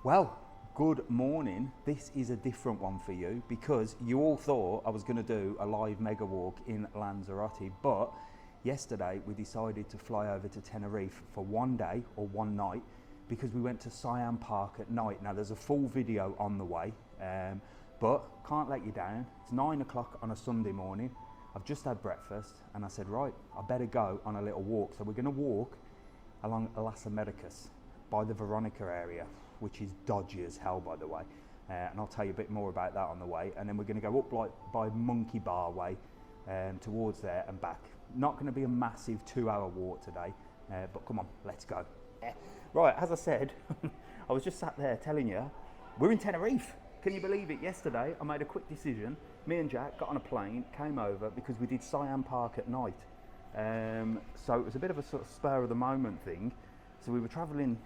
Well, good morning. This is a different one for you because you all thought I was going to do a live mega walk in Lanzarote, but yesterday we decided to fly over to Tenerife for one day or one night because we went to Siam Park at night. Now there's a full video on the way, but can't let you down. It's 9 o'clock on a Sunday morning. I've just had breakfast and I said, right, I better go on a little walk. So we're going to walk along Las Americas by the Veronica area, which is dodgy as hell, by the way, and I'll tell you a bit more about that on the way. And then we're going to go up like by Monkey Bar way towards there and back. Not going to be a massive 2-hour walk today, but come on, let's go. Right, as I said, I was just sat there telling you we're in Tenerife. Can you believe it? Yesterday I made a quick decision. Me and Jack got on a plane, came over because we did Siam Park at night, so it was a bit of a sort of spur of the moment thing. So we were travelling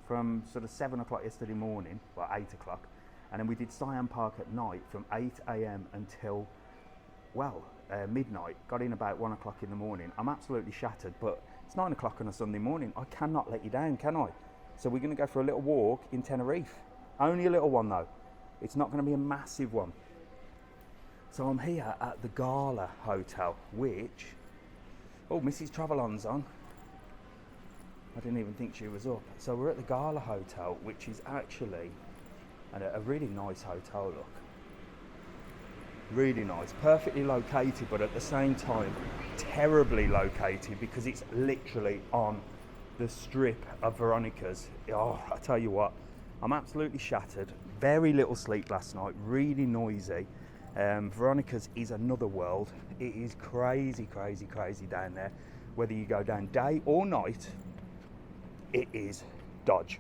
from sort of 7 o'clock yesterday morning, well 8 o'clock, and then we did Siam Park at night from 8 a.m. until, well, midnight. Got in about 1 o'clock in the morning. I'm absolutely shattered, but it's 9 o'clock on a Sunday morning. I cannot let you down, can I? So we're going to go for a little walk in Tenerife. Only a little one though. It's not going to be a massive one. So I'm here at the Gala Hotel, which, oh, Mrs. Travelon's on. I didn't even think she was up. So we're at the Gala Hotel, which is actually a really nice hotel, look. Really nice, perfectly located, but at the same time, terribly located because it's literally on the strip of Veronicas. Oh, I tell you what, I'm absolutely shattered. Very little sleep last night, really noisy. Veronicas is another world. It is crazy, crazy, crazy down there. Whether you go down day or night, it is dodge.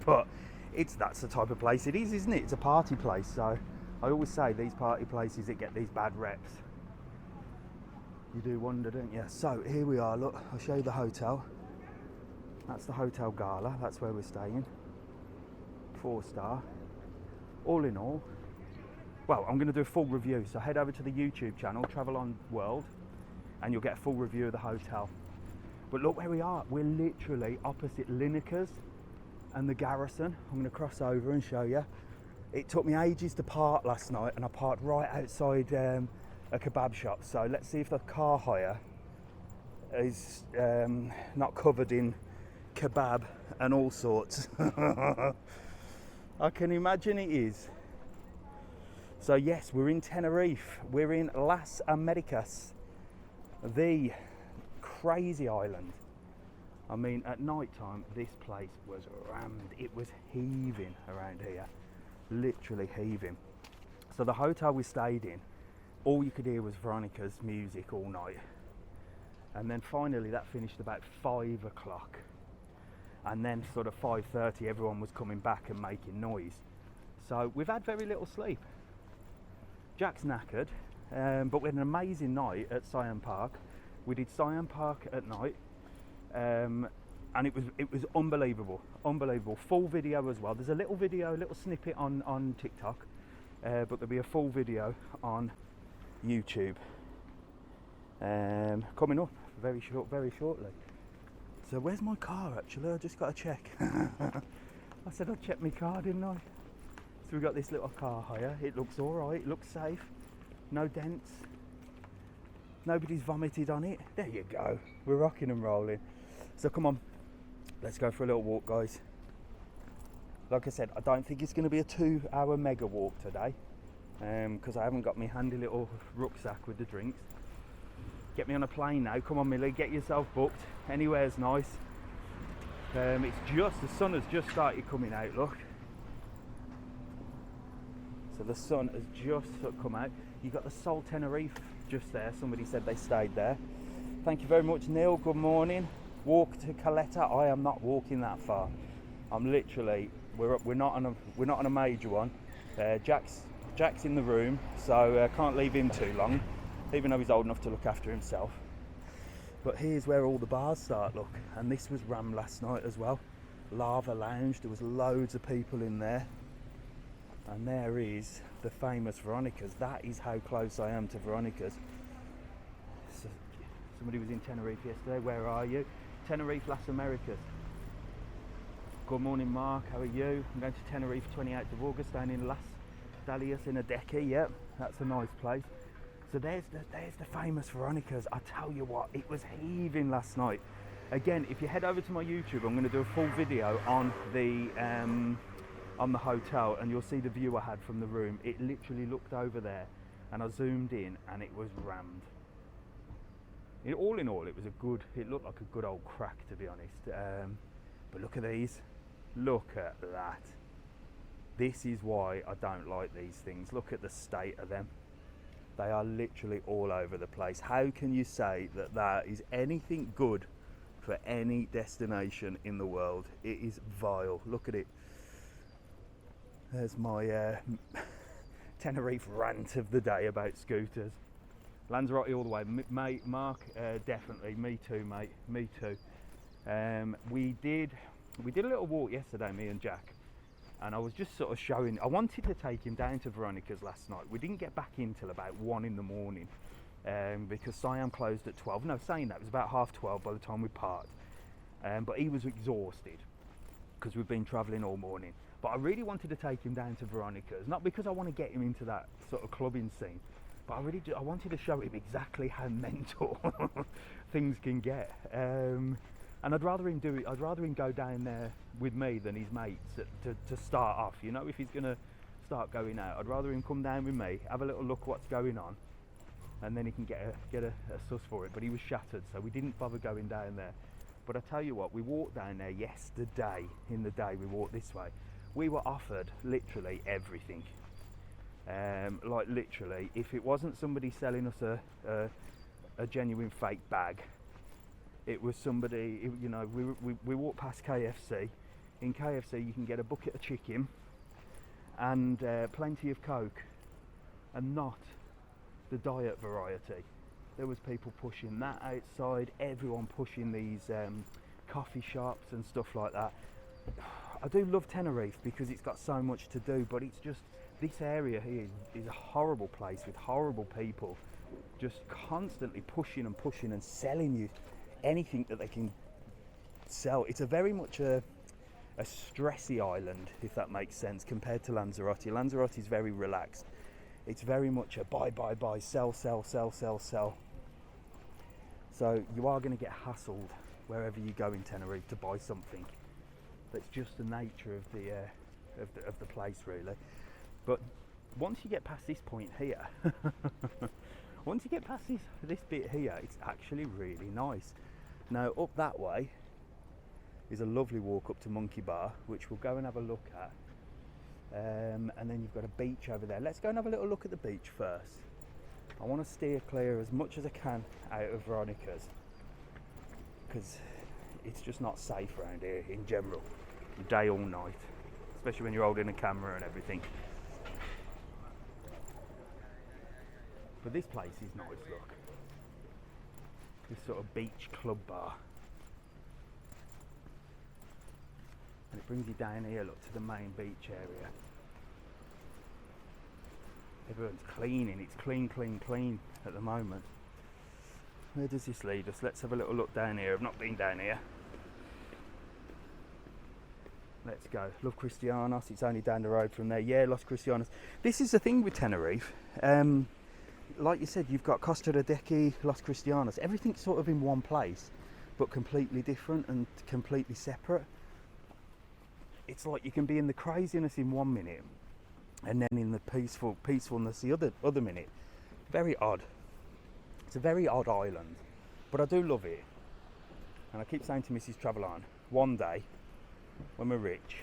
But that's the type of place it is, isn't it? It's a party place. So I always say these party places that get these bad reps, you do wonder, don't you? So here we are, look, I'll show you the hotel. That's the Hotel Gala, that's where we're staying. 4-star. All in all, well, I'm going to do a full review, so head over to the YouTube channel, Travel On World, and you'll get a full review of the hotel. But look where we are. We're literally opposite Veronicas and the Garrison. I'm going to cross over and show you. It took me ages to park last night, and I parked right outside a kebab shop. So let's see if the car hire is not covered in kebab and all sorts. I can imagine it is. So yes, we're in Tenerife. We're in Las Americas, the crazy island. I mean, at night time this place was rammed. It was heaving around here, literally heaving. So the hotel we stayed in, all you could hear was Veronica's music all night, and then finally that finished about 5 o'clock, and then sort of 5:30 everyone was coming back and making noise. So we've had very little sleep. Jack's knackered, but we had an amazing night at Siam Park. We did Siam Park at night, and it was unbelievable. Full video as well. There's a little video, a little snippet on TikTok, but there'll be a full video on YouTube coming up very shortly. So where's my car actually? I just got to check. I said I'd check my car, didn't I? So we got this little car hire. It looks alright, it looks safe, no dents. Nobody's vomited on it. There you go. We're rocking and rolling. So come on, let's go for a little walk, guys. Like I said, I don't think it's going to be a 2-hour mega walk today, because I haven't got my handy little rucksack with the drinks. Get me on a plane now. Come on, Millie, get yourself booked. Anywhere's nice. It's just, the sun has just started coming out, look. So the sun has just come out. You got the Sol Tenerife just there. Somebody said they stayed there. Thank you very much, Neil. Good morning. Walk to Caleta. I am not walking that far. I'm literally, we're not on a major one. Jack's in the room, so can't leave him too long, even though he's old enough to look after himself. But here's where all the bars start, look. And this was rammed last night as well. Lava Lounge. There was loads of people in there. And there is the famous Veronicas. That is how close I am to Veronicas. So, somebody was in Tenerife yesterday. Where are you? Tenerife Las Americas. Good morning, Mark. How are you? I'm going to Tenerife 28th of August, down in Las Dalias in Adeque. Yep, that's a nice place. So there's the famous Veronicas. I tell you what, it was heaving last night. Again, if you head over to my YouTube, I'm going to do a full video on the hotel, and you'll see the view I had from the room. It literally looked over there, and I zoomed in, and it was rammed. All in all, it looked like a good old crack, to be honest. But look at these. Look at that. This is why I don't like these things. Look at the state of them. They are literally all over the place. How can you say that that is anything good for any destination in the world? It is vile. Look at it. There's my Tenerife rant of the day about scooters. Lanzarote all the way. Mate, Mark, definitely. Me too, mate. Me too. We did a little walk yesterday, me and Jack. And I was just sort of showing, I wanted to take him down to Veronica's last night. We didn't get back in till about 1 in the morning because Siam closed at 12. No, saying that, it was about 12:30 by the time we parked. But he was exhausted because we've been travelling all morning. But I really wanted to take him down to Veronica's, not because I want to get him into that sort of clubbing scene, but I wanted to show him exactly how mental things can get. And I'd rather him go down there with me than his mates to start off. You know, if he's going to start going out, I'd rather him come down with me, have a little look what's going on, and then he can get a suss for it. But he was shattered, so we didn't bother going down there. But I tell you what, we walked down there yesterday, in the day we walked this way. We were offered literally everything. Like literally, if it wasn't somebody selling us a genuine fake bag, it was somebody, you know, we walked past KFC. In KFC you can get a bucket of chicken and plenty of Coke, and not the diet variety. There was people pushing that outside, everyone pushing these coffee shops and stuff like that. I do love Tenerife because it's got so much to do, but it's just, this area here is a horrible place with horrible people just constantly pushing and selling you anything that they can sell. It's a very much a stressy island, if that makes sense, compared to Lanzarote. Lanzarote is very relaxed. It's very much a buy, sell. So you are going to get hassled wherever you go in Tenerife to buy something. That's just the nature of the place, really. But once you get past this point here, once you get past this bit here, it's actually really nice. Now up that way is a lovely walk up to Monkey Bar, which we'll go and have a look at. And then you've got a beach over there. Let's go and have a little look at the beach first. I want to steer clear as much as I can out of Veronica's, because it's just not safe around here in general, day or night, especially when you're holding a camera and everything. But this place is nice, look. This sort of beach club bar. And it brings you down here, look, to the main beach area. Everyone's cleaning, it's clean at the moment. Where does this lead us? Let's have a little look down here. I've not been down here. Let's go. Los Cristianos, it's only down the road from there. Yeah, Los Cristianos. This is the thing with Tenerife. Like you said, you've got Costa de Deque, Los Cristianos. Everything's sort of in one place, but completely different and completely separate. It's like you can be in the craziness in 1 minute, and then in the peacefulness the other minute. Very odd. It's a very odd island, but I do love it. And I keep saying to Mrs. Travelon, one day, when we're rich,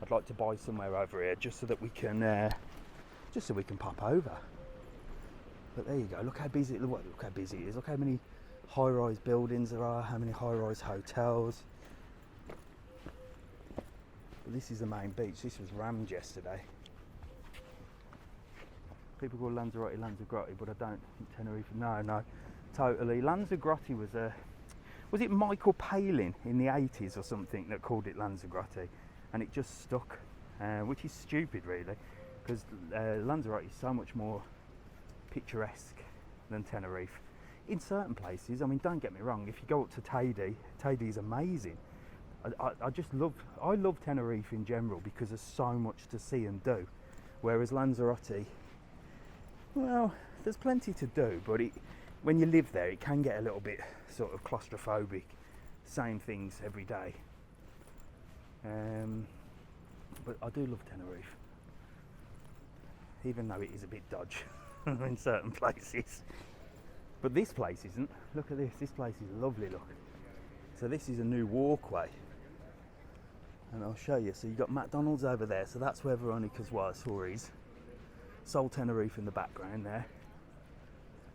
I'd like to buy somewhere over here just so we can pop over. But there you go. Look how busy it is. Look how many high-rise buildings there are. How many high-rise hotels. But this is the main beach. This was rammed yesterday. People call Lanzarote, but I don't think Tenerife. No, totally. Lanzarote was it Michael Palin in the 80s or something that called it Lanzarote, and it just stuck, which is stupid, really, because Lanzarote is so much more picturesque than Tenerife in certain places. I mean, don't get me wrong, if you go up to Teide is amazing, I just love Tenerife in general because there's so much to see and do. Whereas Lanzarote, well, there's plenty to do, but when you live there, it can get a little bit sort of claustrophobic. Same things every day. But I do love Tenerife, even though it is a bit dodgy in certain places. But this place isn't. Look at this. This place is lovely. Look. So this is a new walkway, and I'll show you. So you've got McDonald's over there. So that's where Veronica's was, or is. Sol Tenerife in the background there.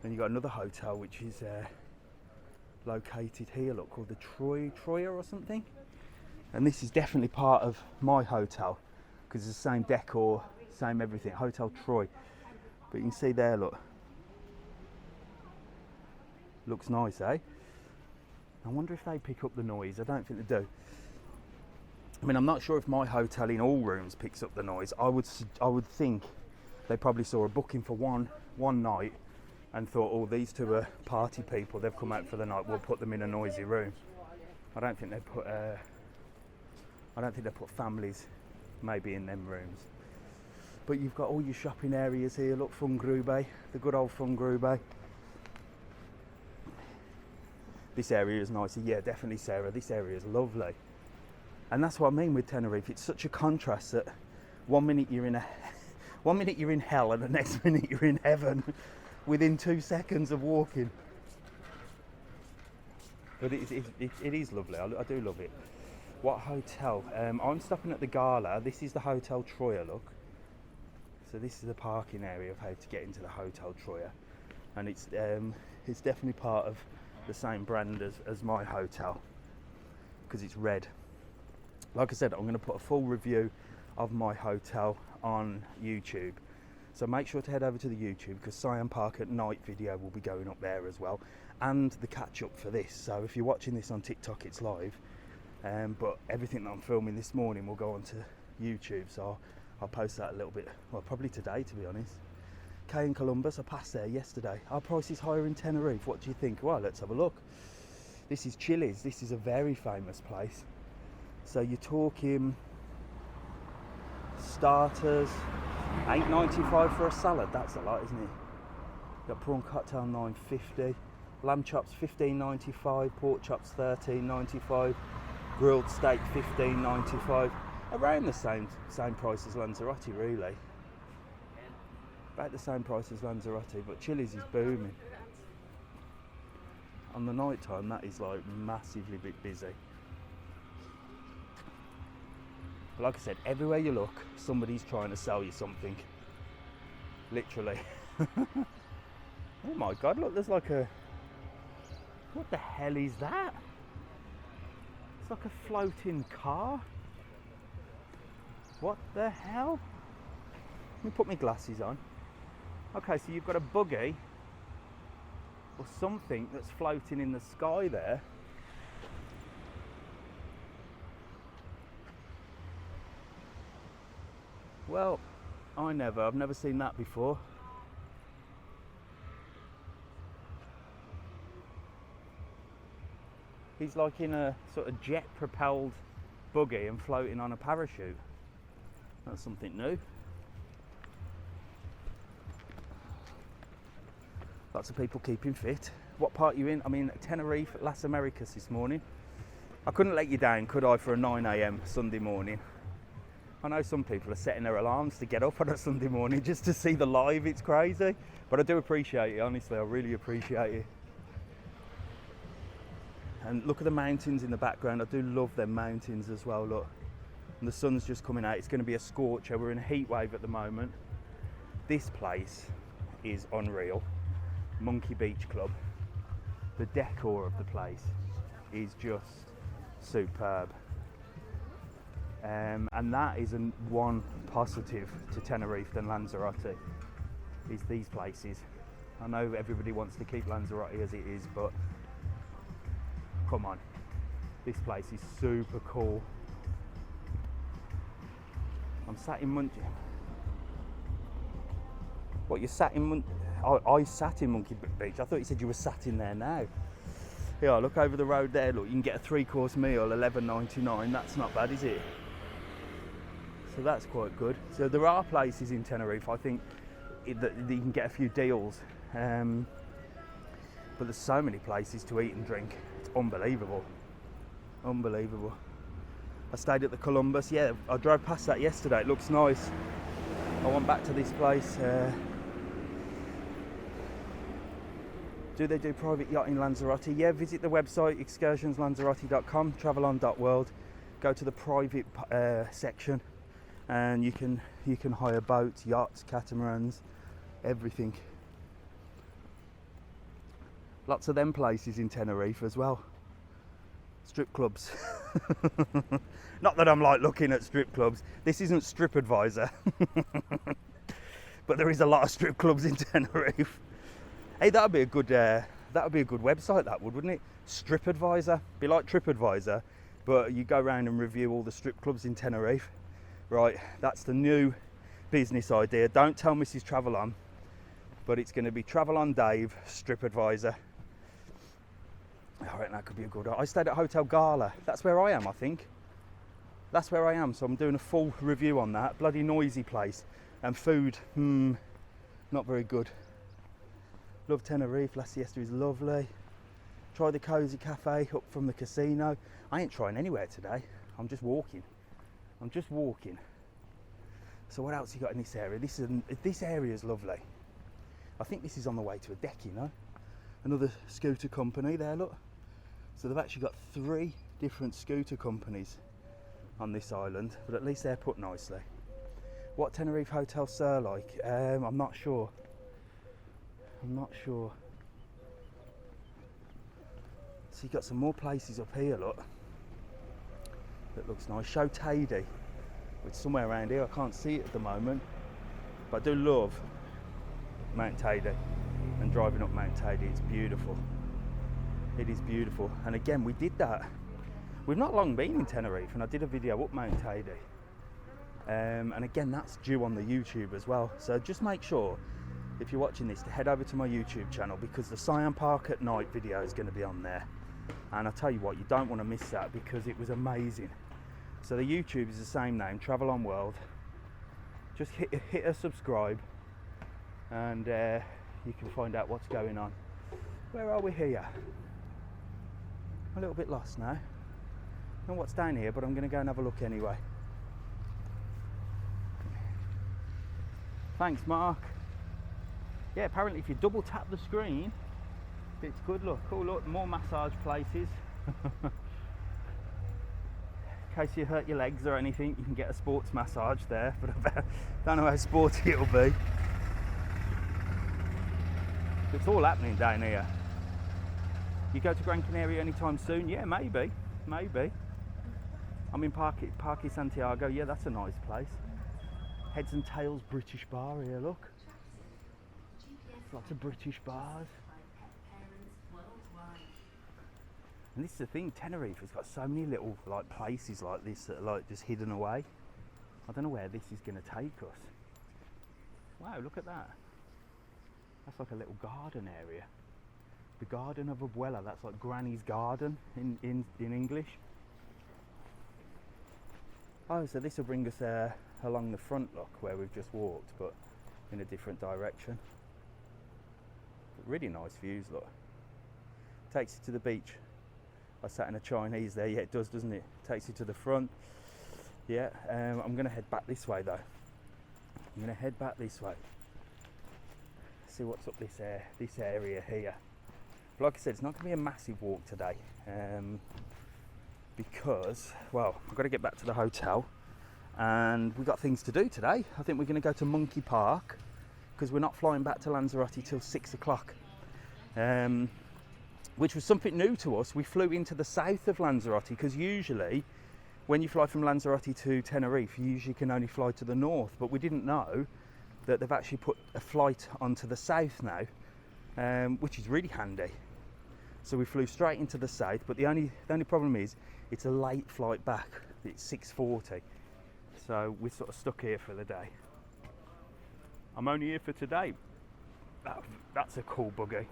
Then you've got another hotel which is located here, look, called the Troya or something. And this is definitely part of my hotel because it's the same decor, same everything, Hotel Troy. But you can see there, look. Looks nice, eh? I wonder if they pick up the noise. I don't think they do. I mean, I'm not sure if my hotel in all rooms picks up the noise. I would think they probably saw a booking for one night and thought, oh, these two are party people, they've come out for the night, we'll put them in a noisy room. I don't think they put families maybe in them rooms. But you've got all your shopping areas here, look, Fungrube, the good old Fungrube. This area is nice, yeah, definitely, Sarah, this area is lovely. And that's what I mean with Tenerife, it's such a contrast that one minute you're in hell and the next minute you're in heaven within 2 seconds of walking. But it is lovely. I do love it. What hotel? I'm stopping at the Gala. This is the Hotel Troya, look. So this is the parking area of how to get into the Hotel Troya, and it's definitely part of the same brand as my hotel because it's red. Like I said, I'm going to put a full review of my hotel on YouTube. So make sure to head over to the YouTube because Siam Park at night video will be going up there as well, and the catch up for this. So if you're watching this on TikTok, it's live, but everything that I'm filming this morning will go onto YouTube. So I'll post that a little bit, well, probably today, to be honest. K in Columbus, I passed there yesterday. Our price is higher in Tenerife. What do you think? Well, let's have a look. This is Chili's. This is a very famous place. So you're talking starters, $8.95 for a salad. That's a lot, isn't it? Got prawn cocktail, $9.50. Lamb chops, $15.95. Pork chops, $13.95. Grilled steak, $15.95. Around the same price as Lanzarote, really. About the same price as Lanzarote, but Chili's is booming. On the night time, that is like massively bit busy. But like I said, everywhere you look, somebody's trying to sell you something. Literally. Oh my God, look, there's like a... What the hell is that? It's like a floating car. What the hell? Let me put my glasses on. Okay, so you've got a buggy or something that's floating in the sky there. Well, I've never seen that before. He's like in a sort of jet propelled buggy and floating on a parachute. That's something new. Lots of people keeping fit. What part are you in? I'm in Tenerife, Las Americas this morning. I couldn't let you down, could I, for a 9 a.m. Sunday morning? I know some people are setting their alarms to get up on a Sunday morning just to see the live. It's crazy. But I do appreciate it, honestly. I really appreciate it. And look at the mountains in the background. I do love them mountains as well, look. And the sun's just coming out. It's going to be a scorcher. We're in a heat wave at the moment. This place is unreal. Monkey Beach Club. The decor of the place is just superb. And that is one positive to Tenerife than Lanzarote, is these places. I know everybody wants to keep Lanzarote as it is, but come on, this place is super cool. I'm sat in Monkey. What, you sat in Monkey? I sat in Monkey Beach. I thought you said you were sat in there now. Yeah, look over the road there. Look, you can get a 3-course meal, $11.99. That's not bad, is it? So that's quite good. So there are places in Tenerife, I think, that you can get a few deals. But there's so many places to eat and drink. It's unbelievable. Unbelievable. I stayed at the Columbus. Yeah, I drove past that yesterday. It looks nice. I went back to this place. Do they do private yacht in Lanzarote? Yeah, visit the website excursionslanzarote.com, travelon.world. Go to the private section, and you can hire boats, yachts, catamarans, everything. Lots of them places in Tenerife as well. Strip clubs. Not that I'm like looking at strip clubs. This isn't Strip Advisor. But there is a lot of strip clubs in Tenerife. Hey, that'd be a good website, that would, wouldn't it? Strip Advisor. Be like Trip Advisor, but you go around and review all the strip clubs in Tenerife. Right, that's the new business idea. Don't tell Mrs. Travel On, but it's going to be Travel On Dave, Strip Advisor. I reckon that could be a good. I stayed at Hotel Gala. That's where I am, I think. That's where I am. So I'm doing a full review on that. Bloody noisy place, and food, not very good. Love Tenerife. La Siesta is lovely. Try the Cozy Cafe up from the casino. I ain't trying anywhere today. I'm just walking. So what else you got in this area? This area is lovely. I think this is on the way to a deck, you know. Another scooter company there, look. So they've actually got 3 different scooter companies on this island, but at least they're put nicely. What Tenerife Hotel Sir like? I'm not sure. So you've got some more places up here, look. That looks nice. Show Tady, which is somewhere around here. I can't see it at the moment, but I do love Mount Tady and driving up Mount Tady. It's beautiful. It is beautiful. And again, we did that. We've not long been in Tenerife, and I did a video up Mount Tady. And again, that's due on the YouTube as well. So just make sure, if you're watching this, to head over to my YouTube channel, because the Siam Park at night video is going to be on there. And I tell you what, you don't want to miss that, because it was amazing. So the YouTube is the same name, Travel On World. Just hit a subscribe, and you can find out what's going on. Where are we here? I'm a little bit lost now. I don't know what's down here, but I'm going to go and have a look anyway. Thanks, Mark. Yeah, apparently if you double tap the screen, it's good. Look, oh look, more massage places. In case you hurt your legs or anything, you can get a sports massage there, but I don't know how sporty it'll be. It's all happening down here. You go to Gran Canaria anytime soon? Yeah, maybe. I'm in Parque Santiago. Yeah, that's a nice place. Heads and Tails British Bar here, look. Lots of British bars. And this is the thing, Tenerife has got so many little like places like this that are like just hidden away. I don't know where this is going to take us. Wow, look at that. That's like a little garden area. The Garden of Abuela, that's like Granny's garden in English. Oh, so this will bring us along the front, look, where we've just walked, but in a different direction. But really nice views, look. Takes you to the beach. I sat in a Chinese there. Yeah, it does, doesn't it? Takes you to the front. Yeah, I'm going to head back this way though. See what's up this area here. But like I said, it's not going to be a massive walk today, because, well, I've got to get back to the hotel, and we've got things to do today. I think we're going to go to Monkey Park, because we're not flying back to Lanzarote till 6 o'clock, which was something new to us. We flew into the south of Lanzarote, because usually when you fly from Lanzarote to Tenerife, you usually can only fly to the north, but we didn't know that they've actually put a flight onto the south now, which is really handy. So we flew straight into the south, but the only problem is it's a late flight back. It's 6:40, so we're sort of stuck here for the day. I'm only here for today. That's a cool buggy.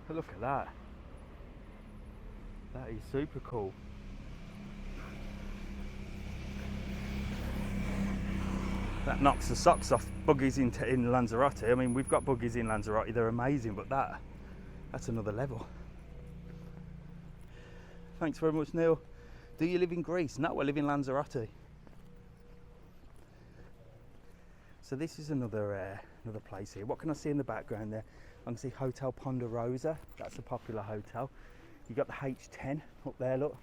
But look at that. That is super cool. That knocks the socks off buggies in Lanzarote. I mean, we've got buggies in Lanzarote, they're amazing, but that's another level. Thanks very much, Neil. Do you live in Greece? No, I live in Lanzarote. So this is another place here. What can I see in the background there? I can see Hotel Ponderosa. That's a popular hotel. You got the H10 up there, look.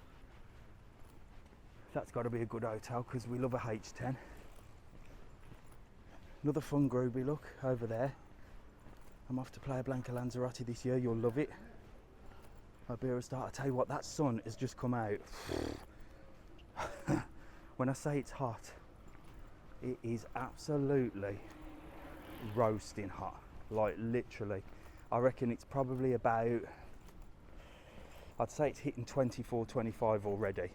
That's got to be a good hotel because we love a H10. Another fun groovy look over there. I'm off to Playa Lanzarote this year. You'll love it. I'll be able to start. I tell you what, that sun has just come out. When I say it's hot, it is absolutely roasting hot. Like literally. I reckon it's probably about, I'd say it's hitting 24, 25 already.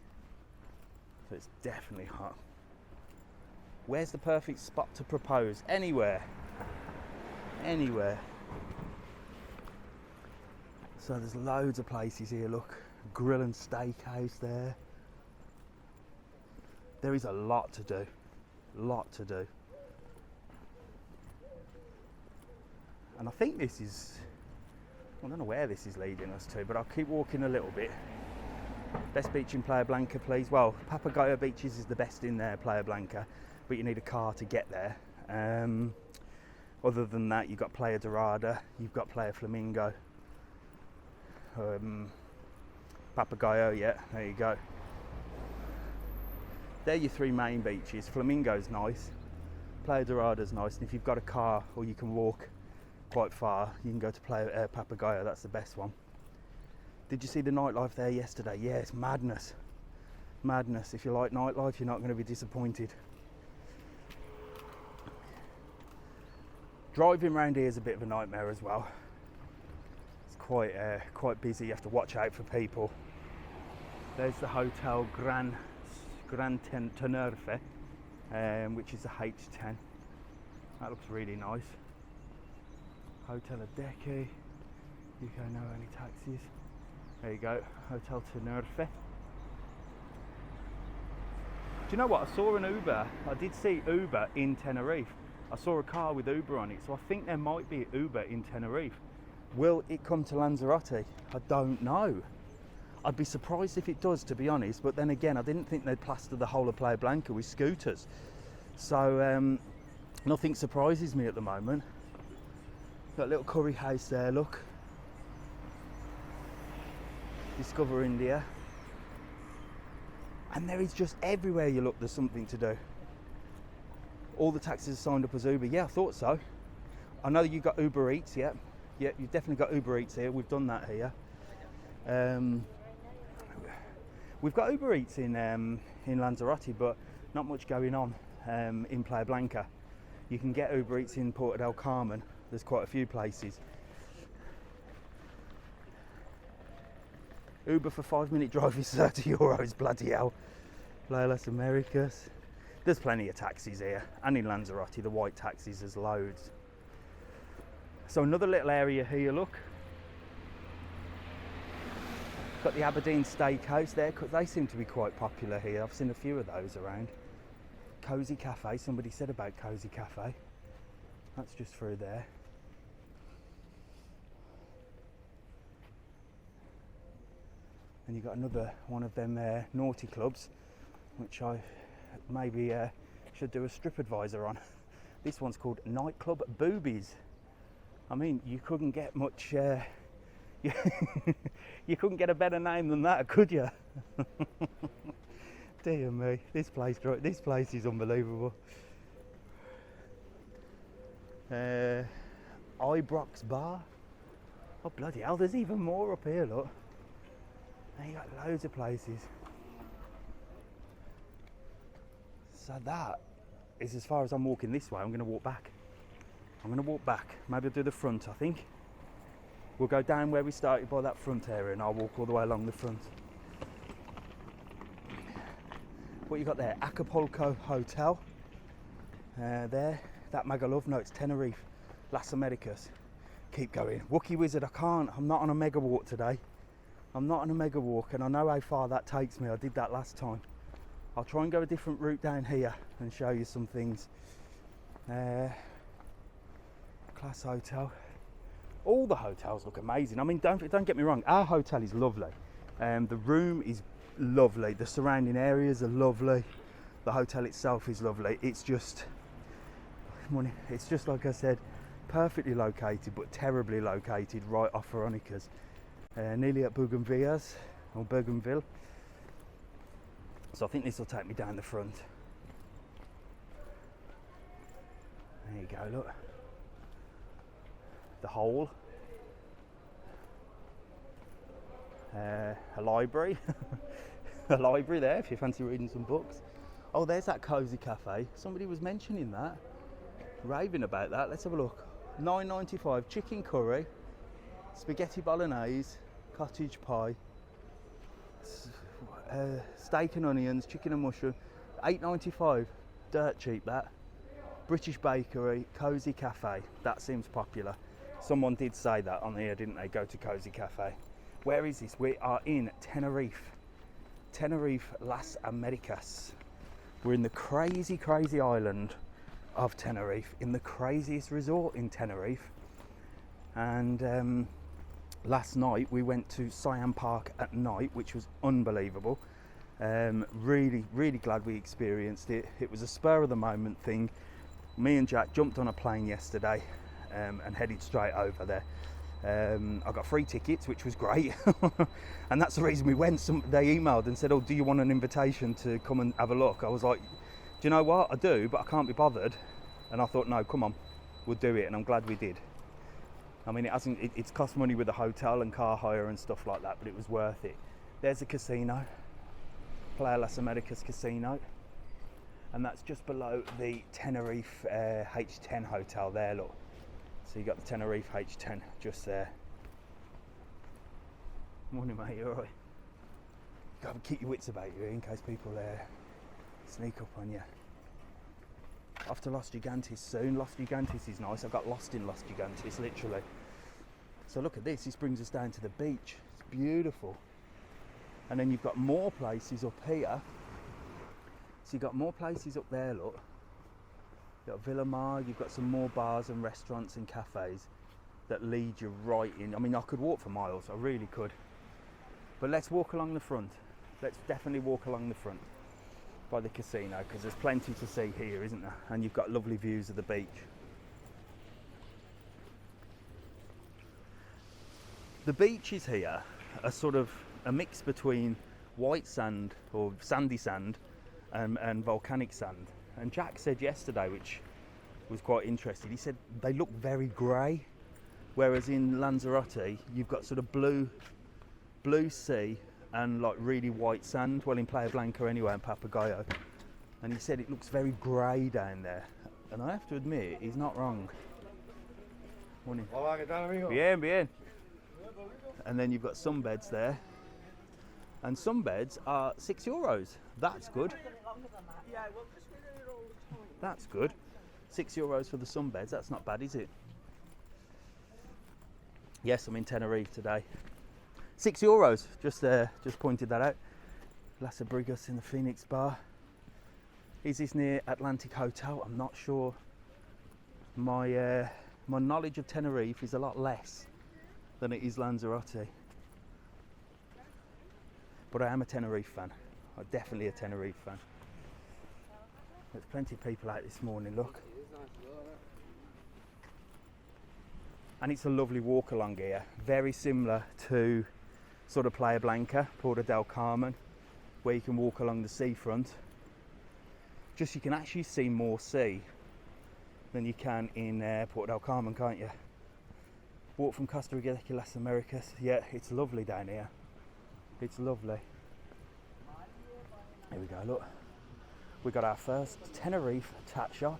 So it's definitely hot. Where's the perfect spot to propose? Anywhere. Anywhere. So there's loads of places here, look. Grill and steakhouse there. There is a lot to do. Lot to do. And I think this is, I don't know where this is leading us to, but I'll keep walking a little bit. Best beach in Playa Blanca, please. Well, Papagayo Beaches is the best in there, Playa Blanca, but you need a car to get there. Other than that, you've got Playa Dorada, you've got Playa Flamingo. Papagayo, yeah, there you go. They're your three main beaches. Flamingo's nice, Playa Dorada's nice, and if you've got a car or you can walk quite far, you can go to Playa Papagayo, that's the best one. Did you see the nightlife there yesterday? Yeah, it's madness. Madness. If you like nightlife, you're not going to be disappointed. Driving around here is a bit of a nightmare as well. It's quite busy. You have to watch out for people. There's the Hotel Gran Tenerife, which is a H10. That looks really nice. Hotel Adeki. You can know any taxis. There you go, Hotel Tenerife. Do you know what? I saw an Uber. I did see Uber in Tenerife. I saw a car with Uber on it, so I think there might be Uber in Tenerife. Will it come to Lanzarote? I don't know. I'd be surprised if it does, to be honest, but then again, I didn't think they'd plaster the whole of Playa Blanca with scooters. So nothing surprises me at the moment. Got a little curry house there, look. Discover India. And there is just everywhere you look, there's something to do. All the taxis are signed up as Uber. Yeah, I thought so. I know you got Uber Eats, yeah. Yeah, you've definitely got Uber Eats here. We've done that here. We've got Uber Eats in Lanzarote, but not much going on in Playa Blanca. You can get Uber Eats in Porto del Carmen. There's quite a few places. Uber for 5-minute drive is €30, bloody hell. Playa Las Americas. There's plenty of taxis here, and in Lanzarote, the white taxis, there's loads. So another little area here, look. Got the Aberdeen Steakhouse there, because they seem to be quite popular here. I've seen a few of those around. Cozy Cafe, somebody said about Cozy Cafe. That's just through there. And you've got another one of them naughty clubs, which I maybe should do a strip advisor on. This one's called Nightclub Boobies. I mean, you couldn't get much, you couldn't get a better name than that, could you? Dear me, this place is unbelievable. Ibrox Bar. Oh bloody hell, there's even more up here, look. And you got loads of places. So that is as far as I'm walking this way. I'm going to walk back. Maybe I'll do the front, I think. We'll go down where we started by that front area and I'll walk all the way along the front. What you got there? Acapulco Hotel. There. That Magaluf. No, it's Tenerife. Las Americas. Keep going. Wookie Wizard, I can't. I'm not on a mega walk today. I'm not on a mega walk, and I know how far that takes me. I did that last time. I'll try and go a different route down here and show you some things. Class hotel. All the hotels look amazing. I mean, don't get me wrong, our hotel is lovely. The room is lovely. The surrounding areas are lovely. The hotel itself is lovely. It's just like I said, perfectly located, but terribly located right off Veronicas. Nearly at Bougainville's or Bougainville. So I think this will take me down the front. There you go, look. The hole. A library. A library there if you fancy reading some books. Oh, there's that cosy cafe. Somebody was mentioning that. Raving about that. Let's have a look. $9.95 chicken curry, spaghetti bolognese, cottage pie, steak and onions, chicken and mushroom. $8.95. Dirt cheap that. British bakery, cosy cafe. That seems popular. Someone did say that on here, didn't they? Go to cosy cafe. Where is this? We are in Tenerife. Tenerife Las Americas. We're in the crazy, crazy island of Tenerife, in the craziest resort in Tenerife. And last night we went to Siam Park at night, which was unbelievable. Really, really glad we experienced it. It was a spur of the moment thing. Me and Jack jumped on a plane yesterday and headed straight over there. I got free tickets, which was great. And that's the reason we went. They emailed and said, oh, do you want an invitation to come and have a look? I was like, do you know what? I do, but I can't be bothered. And I thought, no, come on, we'll do it. And I'm glad we did. I mean, it's cost money with the hotel and car hire and stuff like that, but it was worth it. There's a casino, Playa Las Americas Casino. And that's just below the Tenerife H10 hotel there, look. So you got the Tenerife H10 just there. Morning, mate, you alright? You gotta keep your wits about you in case people sneak up on you. Off to Los Gigantes soon. Los Gigantes is nice. I got lost in Los Gigantes, literally. So look at this. This brings us down to the beach. It's beautiful. And then you've got more places up here. So you've got more places up there, look. You've got Villa Mar, you've got some more bars and restaurants and cafes that lead you right in. I mean, I could walk for miles, I really could. But let's walk along the front. Let's definitely walk along the front by the casino, because there's plenty to see here, isn't there? And you've got lovely views of the beach. The beaches here are sort of a mix between white sand or sandy sand and volcanic sand. And Jack said yesterday, which was quite interesting, he said they look very grey, whereas in Lanzarote you've got sort of blue sea and like really white sand, well in Playa Blanca anyway, and Papagayo. And he said it looks very grey down there, and I have to admit he's not wrong. Morning. Hola, ¿qué tal, amigo? Bien, bien. And then you've got sunbeds there, and sunbeds are €6. That's good. That's good. €6 for the sunbeds. That's not bad, is it? Yes, I'm in Tenerife today. €6. Just pointed that out. Las Americas in the Phoenix Bar. Is this near Atlantic Hotel? I'm not sure. My knowledge of Tenerife is a lot less than it is Lanzarote. But I am a Tenerife fan. I'm definitely a Tenerife fan. There's plenty of people out this morning, look. And it's a lovely walk along here. Very similar to sort of Playa Blanca, Porto del Carmen, where you can walk along the seafront. Just you can actually see more sea than you can in Porto del Carmen, can't you? Walk from Costa Rica to Las Americas. Yeah, it's lovely down here. It's lovely. Here we go, look. We got our first Tenerife tat shop,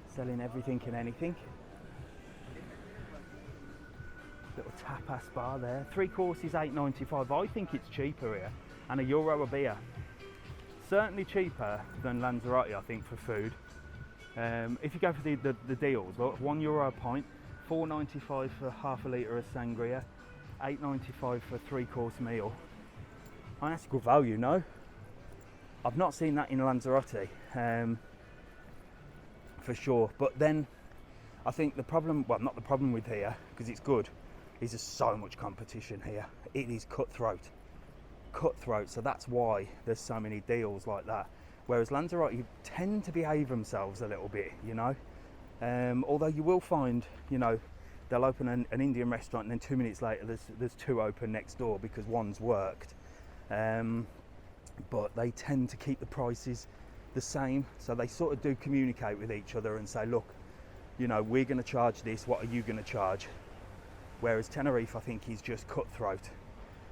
selling everything and anything. Little tapas bar there. 3 courses $8.95. I think it's cheaper here, and €1 a beer. Certainly cheaper than Lanzarote, I think, for food. If you go for the deals, look, €1 a pint, $4.95 for half a litre of sangria, £8.95 for a 3-course meal. I mean, that's good value, no? I've not seen that in Lanzarote, for sure. But then I think the problem, well, not the problem with here, because it's good, is there's so much competition here. It is cutthroat. So that's why there's so many deals like that. Whereas Lanzarote tend to behave themselves a little bit, you know. Although you will find, you know, they'll open an Indian restaurant and then 2 minutes later there's 2 open next door because one's worked. But they tend to keep the prices the same, so they sort of do communicate with each other and say, look, you know, we're going to charge this, what are you going to charge? Whereas Tenerife, I think, is just cutthroat.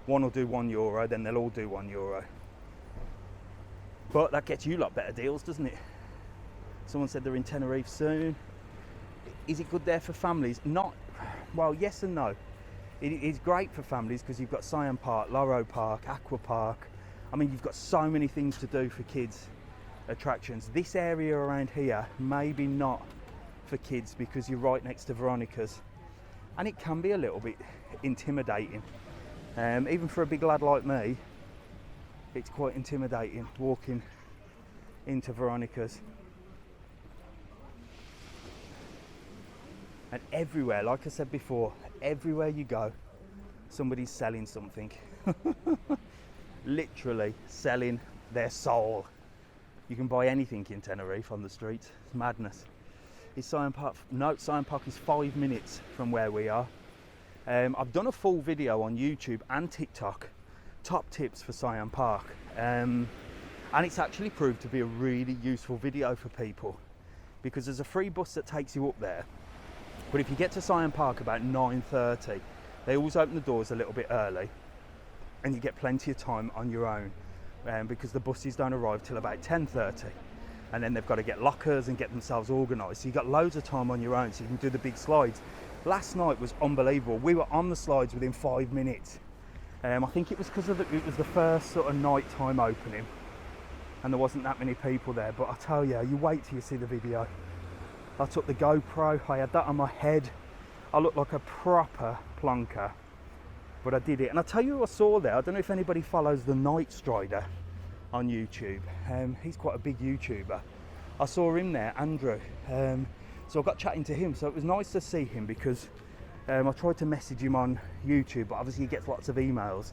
One will do €1, then they'll all do €1. But that gets you a lot better deals, doesn't it? Someone said they're in Tenerife soon. Is it good there for families? Not, well, yes and no. It is great for families because you've got Siam Park, Loro Park, Aqua Park. I mean, you've got so many things to do for kids, attractions. This area around here, maybe not for kids because you're right next to Veronicas. And it can be a little bit intimidating. Even for a big lad like me, it's quite intimidating walking into Veronicas. And everywhere, like I said before, everywhere you go, somebody's selling something. Literally selling their soul. You can buy anything in Tenerife on the streets. It's madness. Is Siam Park? No, Siam Park is 5 minutes from where we are. I've done a full video on YouTube and TikTok, top tips for Siam Park. And it's actually proved to be a really useful video for people because there's a free bus that takes you up there. But if you get to Siam Park about 9:30, they always open the doors a little bit early and you get plenty of time on your own because the buses don't arrive till about 10:30. And then they've got to get lockers and get themselves organised. So you've got loads of time on your own so you can do the big slides. Last night was unbelievable. We were on the slides within 5 minutes. I think it was because it was the first sort of nighttime opening and there wasn't that many people there. But I tell you, you wait till you see the video. I took the GoPro, I had that on my head. I looked like a proper plonker, but I did it. And I tell you who I saw there, I don't know if anybody follows the Night Strider on YouTube. He's quite a big YouTuber. I saw him there, Andrew. So I got chatting to him. So it was nice to see him because I tried to message him on YouTube, but obviously he gets lots of emails.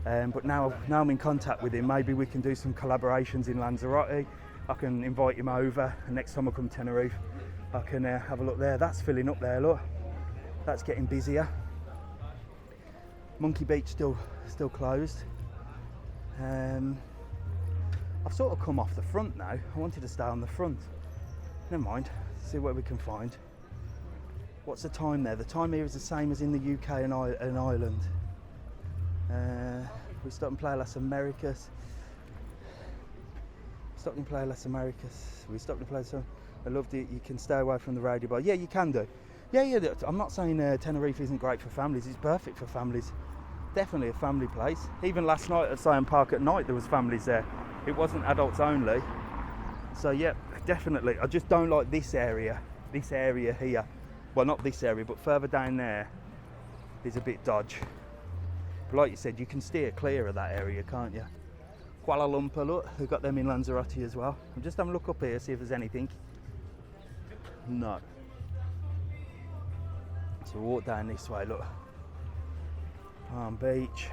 But now I'm in contact with him. Maybe we can do some collaborations in Lanzarote. I can invite him over, and next time I come to Tenerife, I can have a look there. That's filling up there, look. That's getting busier. Monkey Beach still closed. I've sort of come off the front now. I wanted to stay on the front. Never mind, see what we can find. What's the time there? The time here is the same as in the UK and Ireland. We stopped in Playa Las Americas. Stopped in Playa Las Americas. We stopped in Playa Las Americas. I loved it. You can stay away from the radio bar. Yeah, you can do. Yeah. I'm not saying Tenerife isn't great for families. It's perfect for families. Definitely a family place. Even last night at Siam Park at night, there was families there. It wasn't adults only. So yeah, definitely. I just don't like this area. This area here. Well, not this area, but further down there is a bit dodge. But like you said, you can steer clear of that area, can't you? Kuala Lumpur, look, we've got them in Lanzarote as well. I'm just having a look up here, see if there's anything. No. So we'll walk down this way, look. Palm Beach.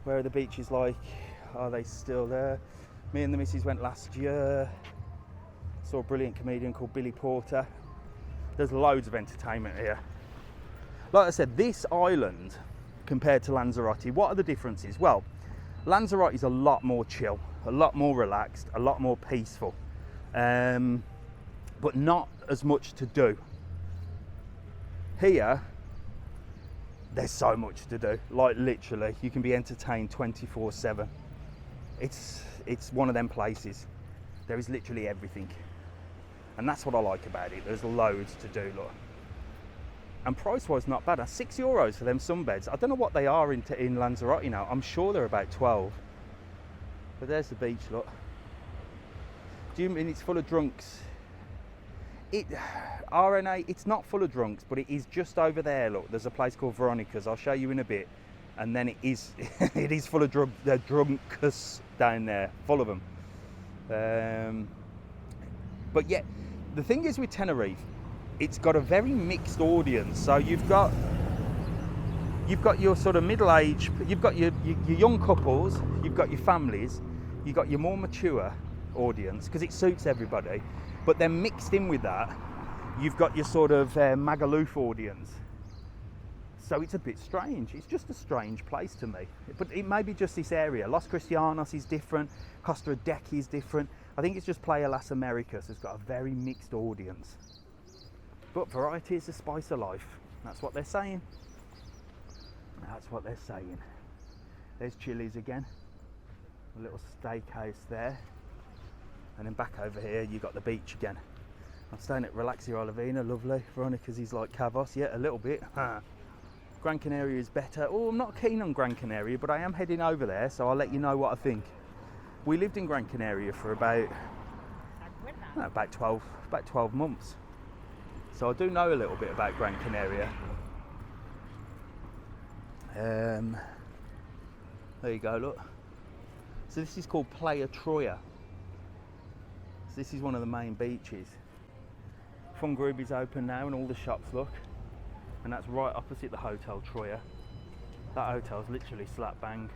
Where are the beaches like? Are they still there? Me and the missus went last year. Saw a brilliant comedian called Billy Porter. There's loads of entertainment here. Like I said, this island compared to Lanzarote, what are the differences? Well, Lanzarote is a lot more chill, a lot more relaxed, a lot more peaceful, but not as much to do. Here, there's so much to do, like literally, you can be entertained 24/7. It's one of them places. There is literally everything. And that's what I like about it. There's loads to do, look. And price-wise, not bad. €6 for them sunbeds. I don't know what they are in Lanzarote now. I'm sure they're about 12. But there's the beach, look. Do you mean it's full of drunks? It RNA, it's not full of drunks, but it is just over there. Look, there's a place called Veronicas. I'll show you in a bit. And then it is it is full of drunkus down there, full of them. But yeah, the thing is with Tenerife, it's got a very mixed audience. So you've got your sort of middle-aged, you've got your young couples, you've got your families, you've got your more mature audience, because it suits everybody. But then mixed in with that, you've got your sort of Magaluf audience. So it's a bit strange. It's just a strange place to me. But it may be just this area. Los Cristianos is different. Costa Rica is different. I think it's just Playa Las Americas has got a very mixed audience. But variety is the spice of life. That's what they're saying. That's what they're saying. There's Chili's again. A little steakhouse there. And then back over here, you've got the beach again. I'm staying at Relaxia Olavina, lovely. Veronica's is like Cavos, yeah, a little bit. Gran Canaria is better. Oh, I'm not keen on Gran Canaria, but I am heading over there, so I'll let you know what I think. We lived in Gran Canaria for about 12 months. So I do know a little bit about Gran Canaria. There you go, look. So this is called Playa Troya. So this is one of the main beaches. Fungarubi's open now and all the shops, look. And that's right opposite the Hotel Troya. That hotel's literally slap bang.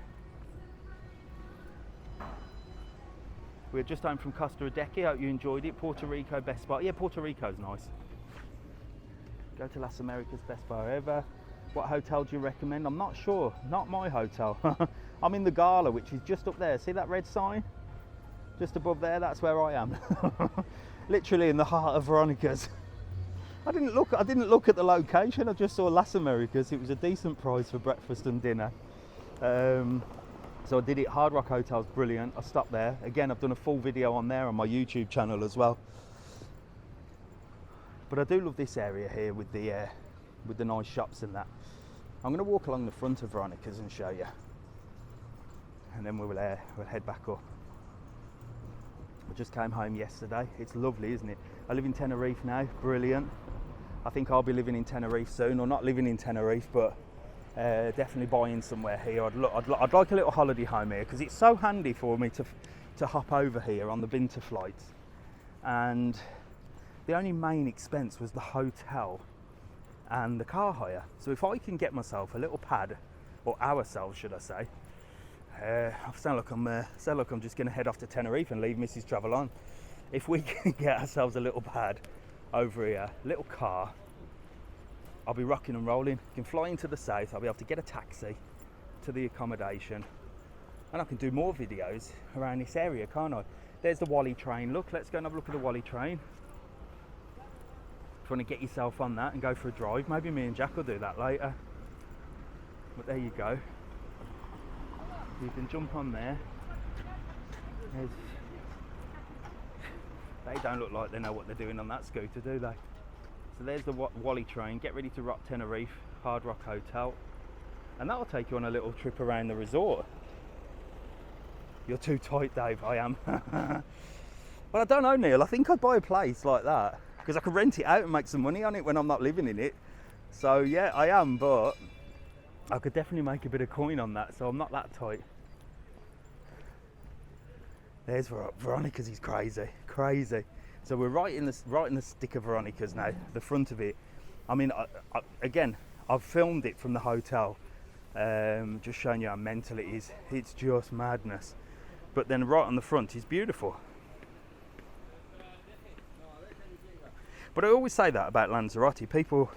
We're just home from Costa Rica. Hope you enjoyed it. Puerto Rico, best bar. Yeah, Puerto Rico's nice. Go to Las Americas, best bar ever. What hotel do you recommend? I'm not sure. Not my hotel. I'm in the Gala, which is just up there. See that red sign? Just above there, that's where I am. Literally in the heart of Veronicas. I didn't look at the location. I just saw Las Americas. It was a decent price for breakfast and dinner. So I did it. Hard Rock Hotel's brilliant. I stopped there. Again, I've done a full video on there on my YouTube channel as well. But I do love this area here with the nice shops and that. I'm going to walk along the front of Veronica's and show you. And then we'll head back up. I just came home yesterday. It's lovely, isn't it? I live in Tenerife now. Brilliant. I think I'll be living in Tenerife soon, or not living in Tenerife, but definitely buying somewhere here. I'd like a little holiday home here because it's so handy for me to hop over here on the winter flights. And the only main expense was the hotel and the car hire. So if I can get myself a little pad, or ourselves should I say, I sound like I'm just going to head off to Tenerife and leave Mrs. Travel on. If we can get ourselves a little pad over here, little car, I'll be rocking and rolling. I can fly into the south. I'll be able to get a taxi to the accommodation, and I can do more videos around this area, can't I? There's the Wally train. Look, let's go and have a look at the Wally train. If you want to get yourself on that and go for a drive, maybe me and Jack will do that later. But there you go. You can jump on there. They don't look like they know what they're doing on that scooter, do they? So there's the Wally train. Get ready to rock Tenerife, Hard Rock Hotel. And that'll take you on a little trip around the resort. You're too tight, Dave. I am. Well, I don't know, Neil. I think I'd buy a place like that because I could rent it out and make some money on it when I'm not living in it. So yeah, I am, but I could definitely make a bit of coin on that, so I'm not that tight. There's Veronica's is crazy. So we're right in the stick of Veronica's now, the front of it. I mean, again, I've filmed it from the hotel, just showing you how mental it is. It's just madness. But then right on the front is beautiful. But I always say that about Lanzarote. People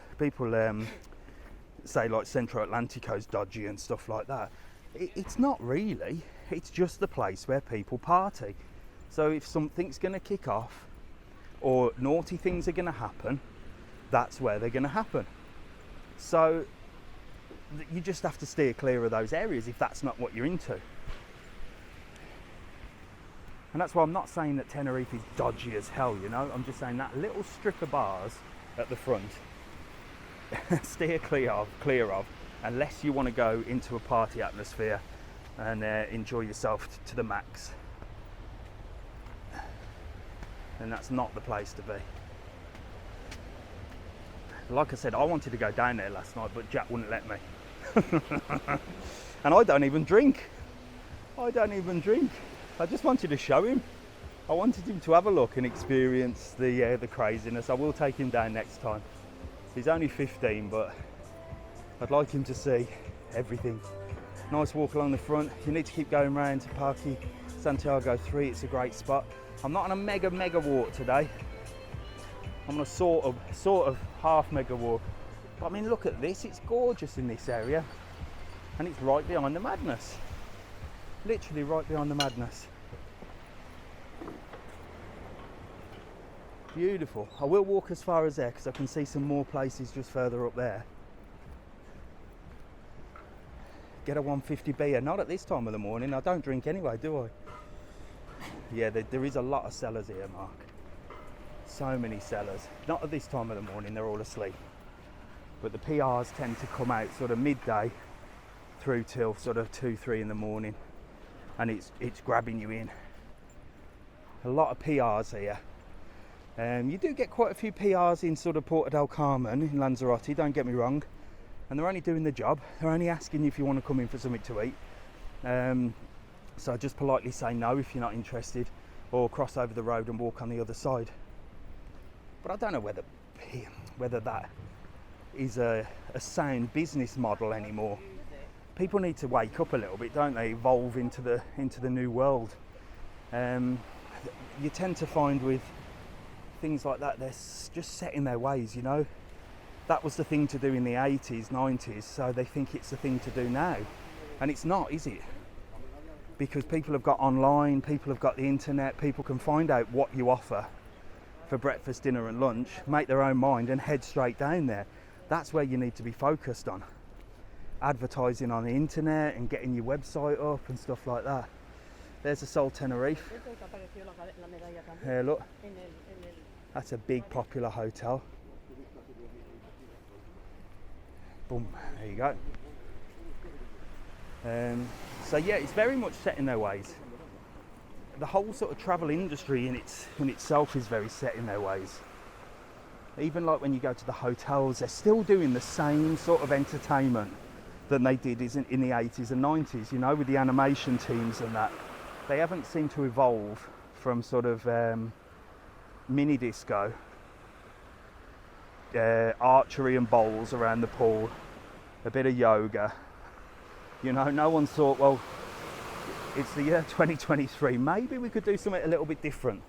say like Centro Atlantico's dodgy and stuff like that. It's not really. It's just the place where people party. So if something's going to kick off or naughty things are going to happen, that's where they're going to happen. So you just have to steer clear of those areas if that's not what you're into. And that's why I'm not saying that Tenerife is dodgy as hell, you know. I'm just saying that little strip of bars at the front, steer clear of, unless you want to go into a party atmosphere and enjoy yourself to the max. And that's not the place to be. Like I said, I wanted to go down there last night, but Jack wouldn't let me. And I don't even drink. I just wanted to show him. I wanted him to have a look and experience the craziness. I will take him down next time. He's only 15, but I'd like him to see everything. Nice walk along the front. You need to keep going round to Parque Santiago 3. It's a great spot. I'm not on a mega walk today. I'm on a sort of half mega walk. But I mean, look at this. It's gorgeous in this area. And it's right behind the madness. Literally right behind the madness. Beautiful. I will walk as far as there because I can see some more places just further up there. Get a 150 beer. Not at this time of the morning. I don't drink anyway, do I? Yeah, there is a lot of sellers here, Mark. So many sellers. Not at this time of the morning, they're all asleep. But the PRs tend to come out sort of midday through till sort of 2-3 in the morning. And it's grabbing you in. A lot of PRs here. You do get quite a few PRs in sort of Porto del Carmen in Lanzarote, don't get me wrong. And they're only doing the job. They're only asking you if you want to come in for something to eat. So just politely say no if you're not interested, or cross over the road and walk on the other side. But I don't know whether that is a sound business model anymore. People need to wake up a little bit, don't they? Evolve into the new world. You tend to find with things like that, they're just set in their ways, you know. That was the thing to do in the 80s, 90s, so they think it's the thing to do now. And it's not, is it? Because people have got online, people have got the internet, people can find out what you offer for breakfast, dinner and lunch, make their own mind and head straight down there. That's where you need to be focused on. Advertising on the internet and getting your website up and stuff like that. There's the Sol Tenerife. Here, look. That's a big popular hotel. Boom, there you go. So yeah, it's very much set in their ways. The whole sort of travel industry in itself is very set in their ways. Even like when you go to the hotels, they're still doing the same sort of entertainment than they did in the 80s and 90s, you know, with the animation teams and that. They haven't seemed to evolve from sort of mini disco, archery and bowls around the pool, a bit of yoga. You know, no one thought, well, it's the year 2023, maybe we could do something a little bit different.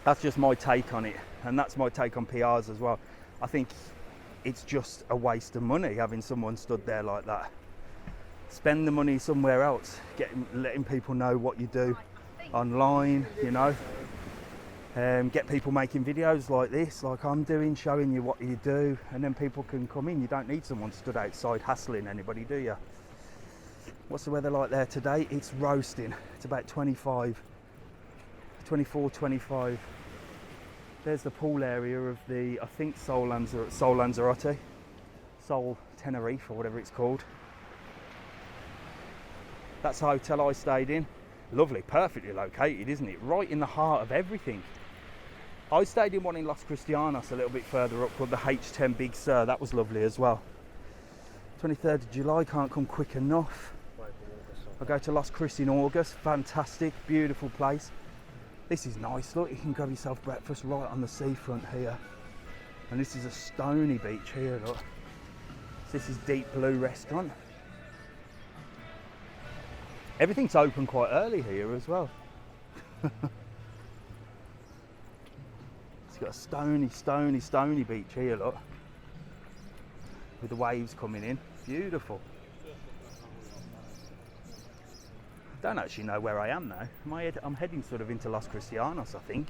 That's just my take on it, and that's my take on PRs as well. I think it's just a waste of money having someone stood there like that. Spend the money somewhere else, letting people know what you do online, you know. Get people making videos like this, like I'm doing, showing you what you do, and then people can come in. You don't need someone stood outside hassling anybody, do you? What's the weather like there today? It's roasting. It's about 24, 25. There's the pool area of the, I think, Sol Lanzarote, Sol Tenerife, or whatever it's called. That's the hotel I stayed in. Lovely, perfectly located, isn't it? Right in the heart of everything. I stayed in one in Los Cristianos a little bit further up called the H10 Big Sur. That was lovely as well. 23rd of July, can't come quick enough. I go to Los Cristianos in August. Fantastic, beautiful place. This is nice, look, you can grab yourself breakfast right on the seafront here. And this is a stony beach here, look. This is Deep Blue Restaurant. Everything's open quite early here as well. It's got a stony beach here, look. With the waves coming in. Beautiful. I don't actually know where I am now. I'm heading sort of into Los Cristianos, I think.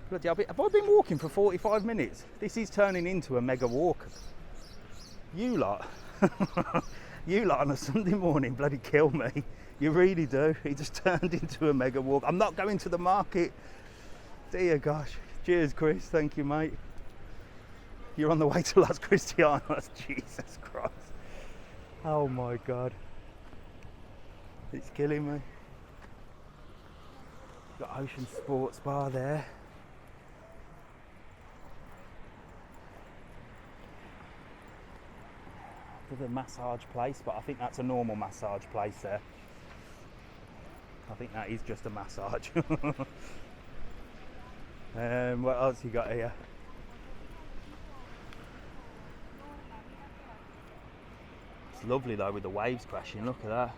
Bloody hell, have I been walking for 45 minutes? This is turning into a mega walk. You lot. You lot on a Sunday morning bloody kill me. You really do. It just turned into a mega walk. I'm not going to the market. Dear gosh. Cheers, Chris. Thank you, mate. You're on the way to Los Cristianos. Jesus Christ. Oh my God. It's killing me. Got Ocean Sports Bar there. for the massage place, but I think that's a normal massage place there. I think that is just a massage. What else you got here? It's lovely though with the waves crashing, look at that.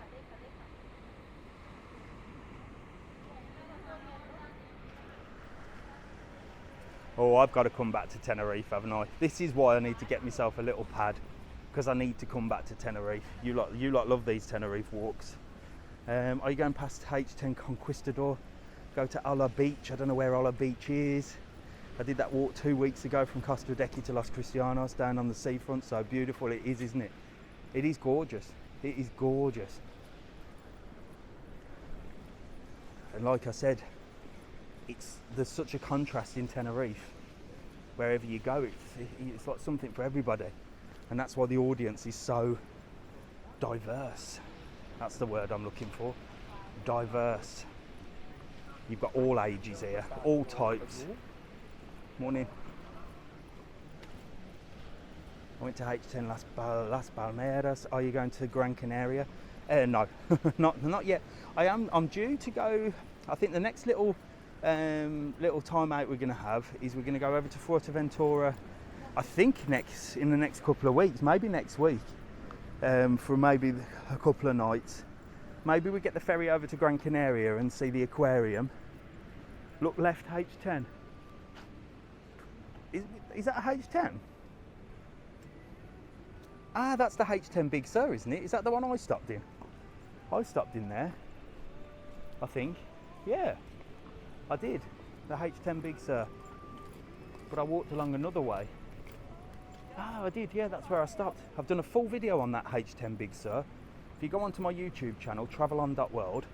Oh, I've got to come back to Tenerife, haven't I? This is why I need to get myself a little pad, because I need to come back to Tenerife. You lot love these Tenerife walks. Are you going past H10 Conquistador? Go to Ala Beach. I don't know where Ala Beach is. I did that walk 2 weeks ago from Costa Decky to Los Cristianos down on the seafront. So beautiful it is, isn't it? It is gorgeous. It is gorgeous. And like I said, there's such a contrast in Tenerife. Wherever you go, it's like something for everybody. And that's why the audience is so diverse. That's the word I'm looking for. Diverse. You've got all ages here, all types. Morning. I went to H10 Las Palmeras. Are you going to Gran Canaria? No, not yet. I'm due to go. I think the next little time out we're going to have is we're going to go over to Fuerteventura. I think in the next couple of weeks, maybe next week, for maybe a couple of nights. Maybe we get the ferry over to Gran Canaria and see the aquarium. Look left, H10. Is that a H10? Ah, that's the H10 Big Sur, isn't it? Is that the one I stopped in? I stopped in there, I think. Yeah, I did. The H10 Big Sur. But I walked along another way. Ah, I did, yeah, that's where I stopped. I've done a full video on that H10 Big Sur. If you go onto my YouTube channel, travelon.world,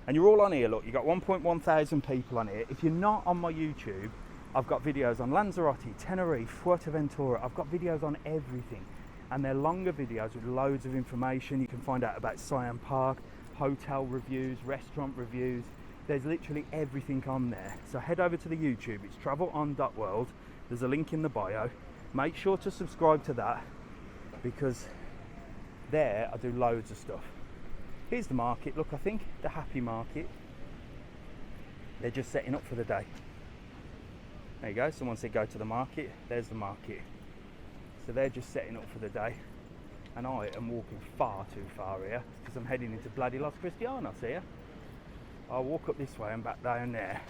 and you're all on here, look, you've got 1.1 thousand people on here. If you're not on my YouTube, I've got videos on Lanzarote, Tenerife, Fuerteventura. I've got videos on everything. And they're longer videos with loads of information. You can find out about Siam Park, hotel reviews, restaurant reviews. There's literally everything on there. So head over to the YouTube, it's travelon.world. There's a link in the bio. Make sure to subscribe to that, because there I do loads of stuff. Here's the market, look, I think the Happy Market. They're just setting up for the day. There you go, someone said go to the market, there's the market. So they're just setting up for the day. And I am walking far too far here, because I'm heading into bloody Los Cristianos here. I'll walk up this way and back down there.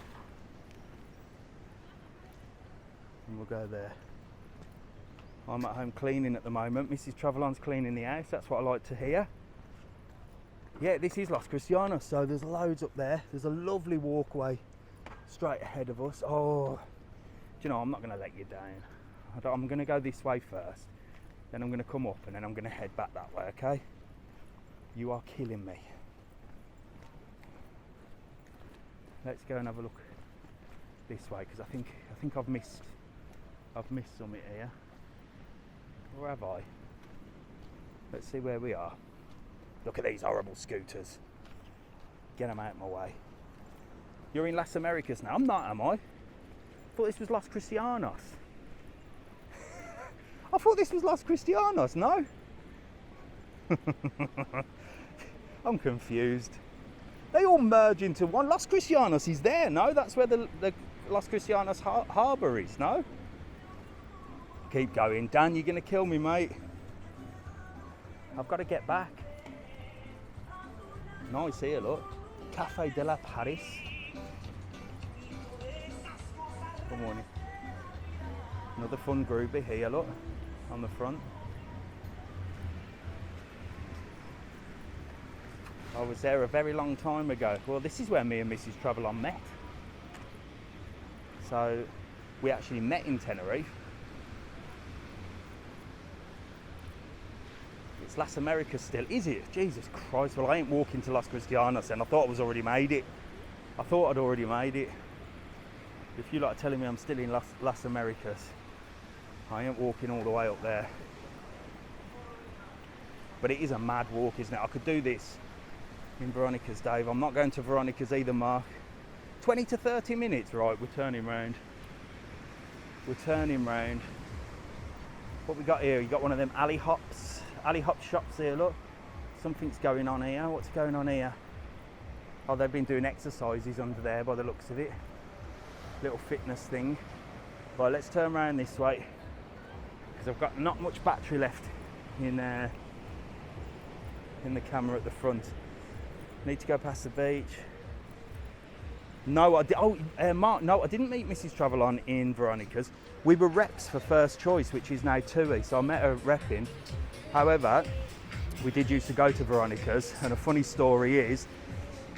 And we'll go there. I'm at home cleaning at the moment. Mrs. Travelon's cleaning the house, that's what I like to hear. Yeah, this is Los Cristianos, so there's loads up there. There's a lovely walkway straight ahead of us. Oh, do you know, I'm not going to let you down. I'm going to go this way first, then I'm going to come up, and then I'm going to head back that way, okay? You are killing me. Let's go and have a look this way, because I think I've missed something here. Or have I? Let's see where we are. Look at these horrible scooters. Get them out of my way. You're in Las Americas now. I'm not, am I? I thought this was Los Cristianos. I thought this was Los Cristianos, no? I'm confused. They all merge into one. Los Cristianos is there, no? That's where the Los Cristianos harbour is, no? Keep going. Dan, you're going to kill me, mate. I've got to get back. Nice here, look. Café de la Paris. Good morning. Another fun groupie here, look, on the front. I was there a very long time ago. Well, this is where me and Mrs. Travelon met. So, we actually met in Tenerife. It's Las Americas still, is it? Jesus Christ, well I ain't walking to Los Cristianos and I thought I was already made it. I thought I'd already made it. If you lot are telling me I'm still in Las Americas, I ain't walking all the way up there. But it is a mad walk, isn't it? I could do this in Veronicas, Dave. I'm not going to Veronicas either, Mark. 20 to 30 minutes, right, we're turning round. We're turning round. What we got here, you got one of them alley hops alley hop shops here, look. Something's going on here. What's going on here? Oh, they've been doing exercises under there by the looks of it. Little fitness thing. Right, let's turn around this way because I've got not much battery left in the camera at the front. Need to go past the beach. No, Mark, no, I didn't meet Mrs. Travelon in Veronicas. We were reps for First Choice, which is now TUI, so I met her repping. However, we did used to go to Veronicas, and a funny story is,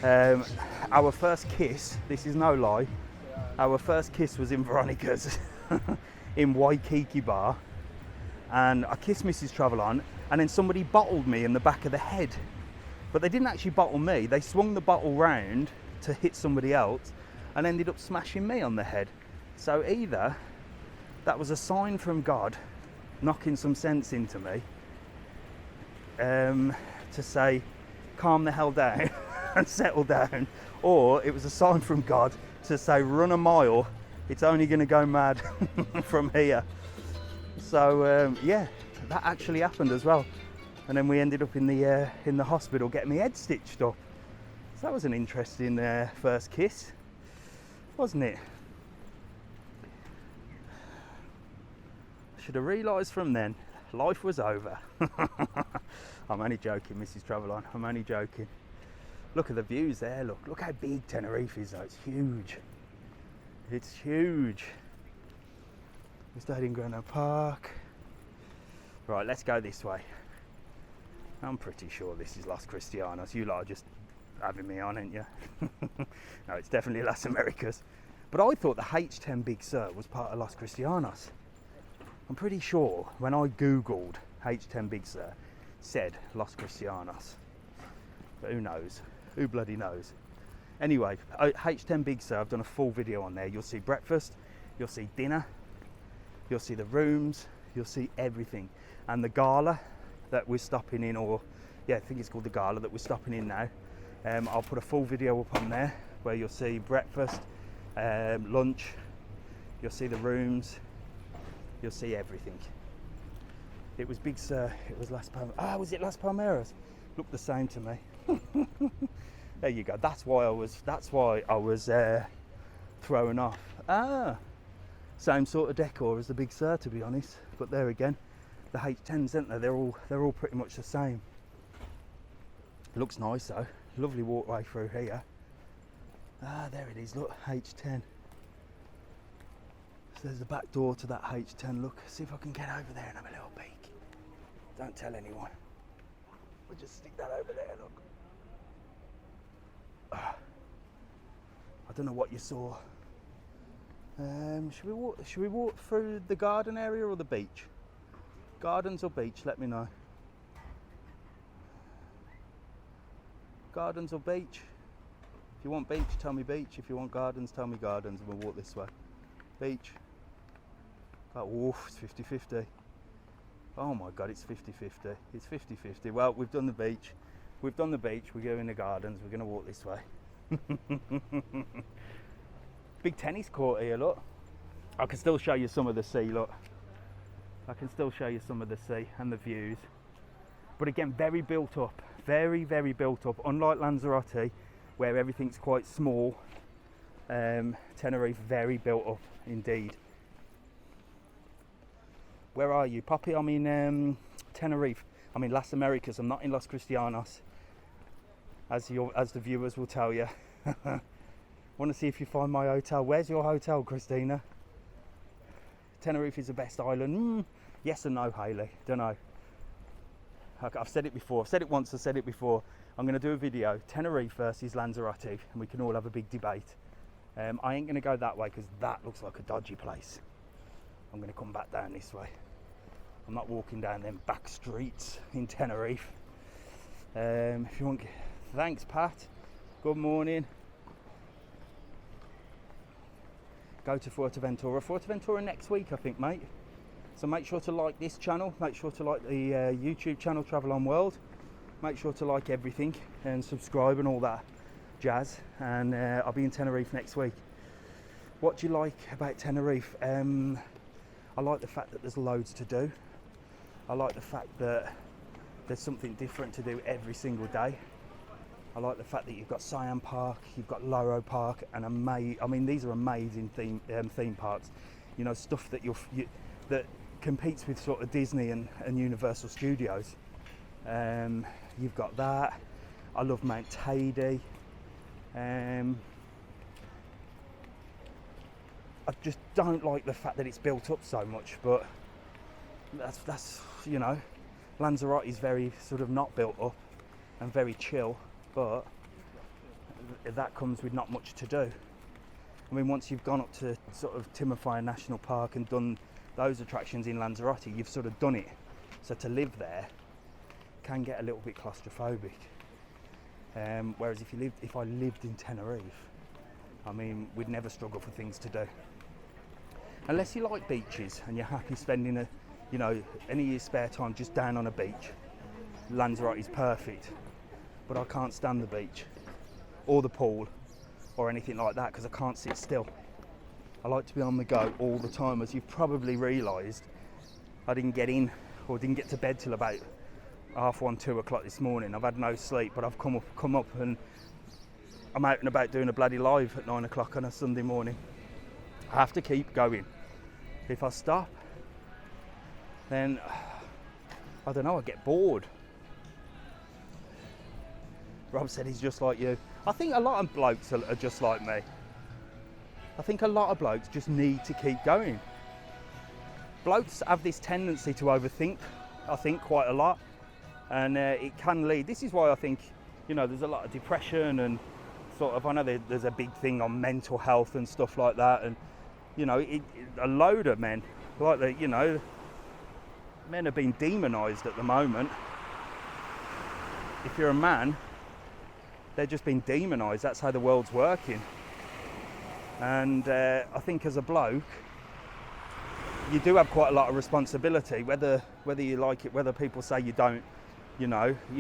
our first kiss, this is no lie, our first kiss was in Veronicas, in Waikiki Bar, and I kissed Mrs. Travelon, and then somebody bottled me in the back of the head. But they didn't actually bottle me, they swung the bottle round to hit somebody else and ended up smashing me on the head. So either that was a sign from God knocking some sense into me to say calm the hell down and settle down, or it was a sign from God to say run a mile, it's only going to go mad from here. So yeah, that actually happened as well, and then we ended up in the hospital getting my head stitched up. So that was an interesting first kiss, wasn't it? I should have realised from then life was over. I'm only joking, Mrs. Travelon, I'm only joking. Look at the views there, look how big Tenerife is though, it's huge. It's huge. We stayed in Grand Park. Right, let's go this way. I'm pretty sure this is Los Cristianos. You lot are just having me on, ain't you? No, it's definitely Las Americas. But I thought the H10 Big Sur was part of Los Cristianos. I'm pretty sure when I googled H10 Big Sur, said Los Cristianos. But who knows? Who bloody knows? Anyway, H10 Big Sur, I've done a full video on there. You'll see breakfast, you'll see dinner, you'll see the rooms, you'll see everything. And the gala that we're stopping in, or yeah, I think it's called the gala that we're stopping in now. I'll put a full video up on there where you'll see breakfast, lunch, you'll see the rooms, you'll see everything. It was Big Sur, it was Las Palmeras. Ah, was it Las Palmeras? Looked the same to me. There you go. That's why I was thrown off. Ah, same sort of decor as the Big Sur, to be honest. But there again, the H10s, aren't they? They're all pretty much the same. Looks nice though. Lovely walkway through here. Ah, there it is. Look, H10. So there's the back door to that H10. Look, see if I can get over there and have a little peek. Don't tell anyone. We'll just stick that over there. Look. I don't know what you saw. Should we walk through the garden area or the beach? Gardens or beach? Let me know. Gardens or beach? If you want beach, tell me beach. If you want gardens, tell me gardens, and we'll walk this way. Beach. Oh, woof, it's 50-50. Oh my God, it's 50-50. It's 50-50. Well, we've done the beach. We've done the beach. We're going in the gardens. We're going to walk this way. Big tennis court here, look. I can still show you some of the sea, look. I can still show you some of the sea and the views. But again, very built up. Very, very built up. Unlike Lanzarote, where everything's quite small, Tenerife, very built up indeed. Where are you, Poppy? I'm in Tenerife. I'm in Las Americas. I'm not in Los Cristianos, as the viewers will tell you. Want to see if you find my hotel. Where's your hotel, Christina? Tenerife is the best island. Yes and no, Hayley. Don't know. I've said it before. I've said it once. I've said it before. I'm going to do a video, Tenerife versus Lanzarote, and we can all have a big debate. I ain't going to go that way because that looks like a dodgy place. I'm going to come back down this way. I'm not walking down them back streets in Tenerife. If you want, thanks, Pat. Good morning. Go to Fuerteventura. Fuerteventura next week, I think, mate. So make sure to like this channel. Make sure to like the YouTube channel, Travel On World. Make sure to like everything and subscribe and all that jazz. And I'll be in Tenerife next week. What do you like about Tenerife? I like the fact that there's loads to do. I like the fact that there's something different to do every single day. I like the fact that you've got Siam Park, you've got Loro Park, and I mean, these are amazing theme parks. You know, stuff that that competes with sort of Disney and Universal Studios. You've got that. I love Mount Tady. I just don't like the fact that it's built up so much, but that's you know, Lanzarote is very sort of not built up and very chill, but that comes with not much to do. I mean, once you've gone up to sort of Timofaya National Park and done those attractions in Lanzarote, you've sort of done it. So to live there can get a little bit claustrophobic. Whereas if I lived in Tenerife, I mean, we'd never struggle for things to do. Unless you like beaches and you're happy spending any of your spare time just down on a beach, Lanzarote is perfect. But I can't stand the beach or the pool or anything like that because I can't sit still. I like to be on the go all the time. As you've probably realised, I didn't get in or didn't get to bed till about 1:30, 2 o'clock this morning. I've had no sleep, but I've come up and I'm out and about doing a bloody live at 9 o'clock on a Sunday morning. I have to keep going. If I stop, then I don't know, I get bored. Rob said he's just like you. I think a lot of blokes are just like me. I think a lot of blokes just need to keep going. Blokes have this tendency to overthink, I think, quite a lot. And it can lead. This is why I think, there's a lot of depression and sort of, I know there's a big thing on mental health and stuff like that. And, a load of men, like men are being demonised at the moment. If you're a man, they're just being demonised. That's how the world's working. And I think as a bloke, you do have quite a lot of responsibility, whether you like it, whether people say you don't, you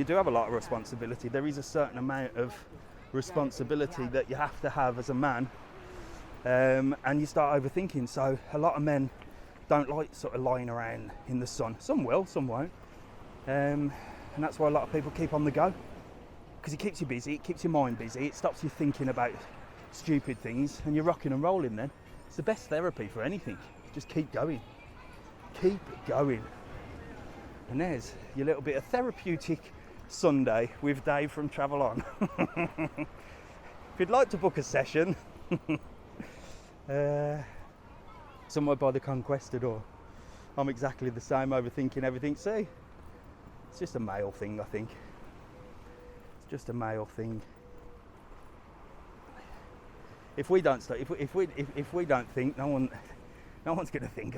do have a lot of responsibility. There is a certain amount of responsibility that you have to have as a man, and you start overthinking. So a lot of men don't like sort of lying around in the sun. Some will, some won't. And that's why a lot of people keep on the go, because it keeps you busy, it keeps your mind busy, it stops you thinking about stupid things, and you're rocking and rolling then. It's the best therapy for anything. Just keep going. Keep going. And there's your little bit of therapeutic Sunday with Dave from Travel On. If you'd like to book a session, somewhere by the Conquistador. I'm exactly the same, overthinking everything. See, it's just a male thing, I think. It's just a male thing. If we don't think, no one's going to think.